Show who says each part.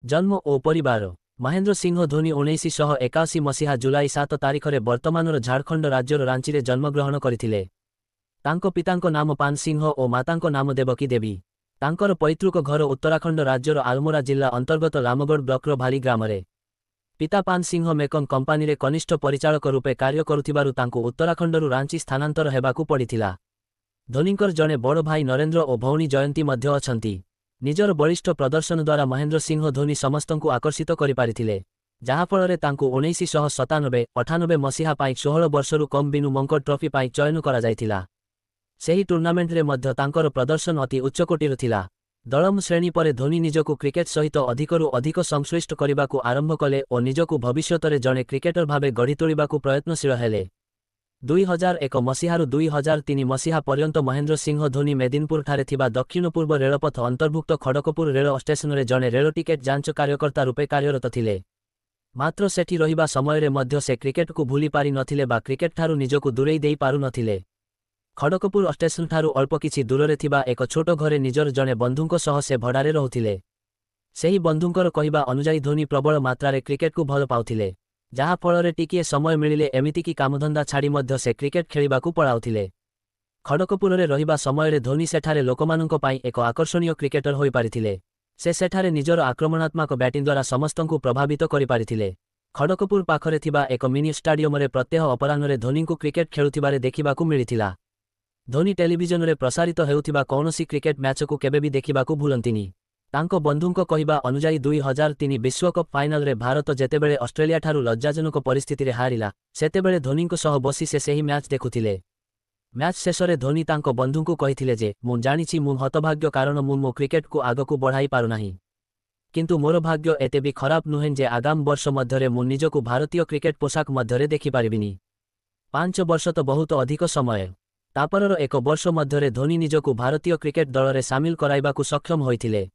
Speaker 1: जन्म ओ परिवार महेंद्र सिंह धोनी 1981 मसीहा जुलाई 7 तारिखरे वर्तमानर झारखंड राज्यर रांची जन्मग्रहण करथिले। तांको पितांको नाम पान सिंह और मातांको नाम देवकी देवी। तांकर पैतृक घर उत्तराखंड राज्यर आलमोरा जिला अंतर्गत रामगढ़ ब्लॉकर भाली ग्रामरे। पिता पान सिंह मेकन कंपानी रे कनिष्ठ परिचालक रूपे कार्य करुथिबारु तांको उत्तराखंडरु रांची स्थानांतर हेबाकु पड़िथिला। धोनींकर जणे बड़ भाई नरेंद्र और भौणी जयंती मध्य अछंती। निजर बलिष्ठ प्रदर्शन द्वारा महेंद्र सिंह धोनी समस्तंकु आकर्षित करिपारिथिले, जाहाफଳରେ तांकु 1997-98 मसीहा पाई 16 वर्षरु कम बिनु मंकर ट्रॉफी पाई चयन करा जायथिला। सेही टूर्नामेंट रे मध्य तांकर प्रदर्शन अति उच्चकोटीर थिला। दलम श्रेणी परे धोनी निजकु क्रिकेट सहित अधिकरु अधिक संश्लिष्ट करिबाकु आरंभ कले और निजकु भविष्यतरे जणे क्रिकेटर भावे गढ़ी तोड़िबाकु प्रयत्नशील हेले। 2001 मसीहारु 2003 मसीहा पर्यंत महेंद्र सिंह धोनी मेदिनीपुर ठारे थिबा दक्षिण पूर्व रेलपथ अंतर्भुक्त खड़गपुर रेल स्टेशन रे जणे रेल टिकेट जांच कार्यकर्ता रूपे कार्यरत थिले। मात्र सेठी रहिबा समय रे मध्य से क्रिकेट को भूली पारि नथिले बा क्रिकेट ठारू निजकु दूरेई देई पारु नथिले। खड़गपुर स्टेशन ठारू अल्प किछि दूररे थिबा एक छोट घरे निजर जणे बंधुंको सह से भड़ारे रहुथिले। सेही बंधुंकर कहिबा अनुसार धोनी प्रबल मात्रारे क्रिकेट को भल पाउथिले, जहा फଳରେ टिकिए समय मिलिले एमितिकी कामधंदा छाड़ी मध्य से क्रिकेट खेलिबाकु पळाउथिले। खड़गपुरे रहिबा समयरे धोनी सेठारे लोकमानंको पाई एक आकर्षणीय क्रिकेटर होई पारिथिले। से सेठारे निजर आक्रमणात्मक बैटिंग द्वारा समस्तंकु प्रभावित करि पारिथिले। खड़गपुर पाखरे थिबा एक मिनी स्टाडियमरे प्रत्यह अपराह्नरे धोनींकु क्रिकेट खेलुथिबारे देखिबाकु मिलिथिला। धोनी टेलीविजन रे प्रसारित हेउथिबा कौनसी क्रिकेट मैचकु केबे भी देखिबाकु भूलंतिनी। तांको बंधुंको कहिबा अनुसार 2003 विश्वकप फाइनल रे भारत जेतेबेले ऑस्ट्रेलिया ठारू लज्जाजनक परिस्थिति रे हारिला, सेतेबेले धोनींको सह बसी से सेही मैच देखुथिले। मैच शेषरे धोनी तांको बंधुंकु कहिथिले जे मु जानिछि मु हतभाग्य कारण मु मो क्रिकेट को आगकु बढ़ाई पारु नाही, किंतु मोर भाग्य एते भी खराब नुहें जे आगाम वर्ष मध्यरे मु निजकु भारतीय क्रिकेट पोशाक मध्यरे देखि पारिबिनी। 5 वर्ष तो बहुत अधिक समय। तापरर एक वर्ष मध्यरे धोनी निजकु भारतीय क्रिकेट दल रे शामिल कराइबाकु सक्षम होइथिले।